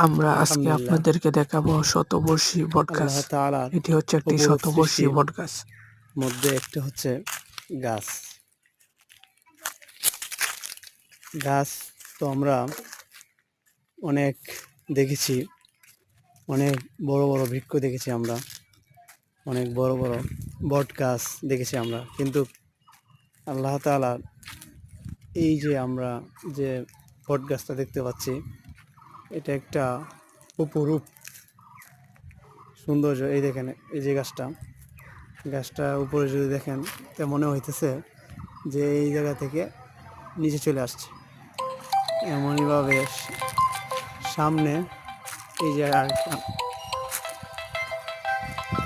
আমরা আজকে আলহামদুলিল্লাহ, আপনাদেরকে দেখাবো শতবর্ষী বটগাছ। আল্লাহ তাআলার এটি হচ্ছে একটি অপরূপ শতবর্ষী সৃষ্টির বটগাছ। মধ্যে একটা হচ্ছে গাছ। গাছ তো আমরা অনেক দেখেছি, অনেক বড় বড় বৃক্ষ দেখেছি আমরা, অনেক বড় বড় বট গাছ দেখেছি আমরা, কিন্তু আল্লাহ তাআলার এই যে আমরা যে বট গাছটা দেখতে পাচ্ছি, এটা একটা অপরূপ সৌন্দর্য। এই দেখেন, এই যে গাছটা উপরে যদি দেখেন, তা মনে হইতেছে যে এই জায়গা থেকে নিচে চলে আসছে। এমনইভাবে সামনে এই যে আরেকটা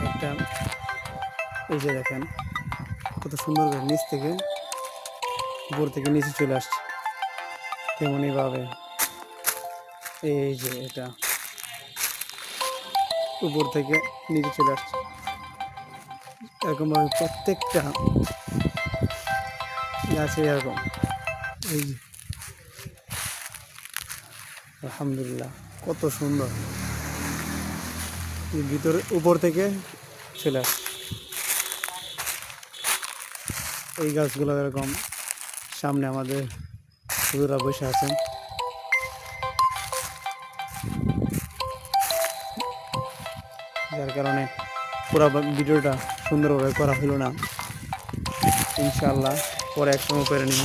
একটা এই যে দেখেন কত সুন্দর করে নিচ থেকে উপর থেকে নিচে চলে আসছে। তেমনইভাবে এই যে এটা উপর থেকে নিচে চলে আসছে। এরকমভাবে প্রত্যেকটা গাছে এরকম। এই যে আলহামদুলিল্লাহ, কত সুন্দর ভিতরে উপর থেকে চলে আসছে। এই গাছগুলো এরকম সামনে আমাদের হুজুরা বসে আছেন। যার কারণে পুরো ভিডিওটা সুন্দরভাবে করা হলো না। ইনশাআল্লাহ পরে এক সময় করে নিব।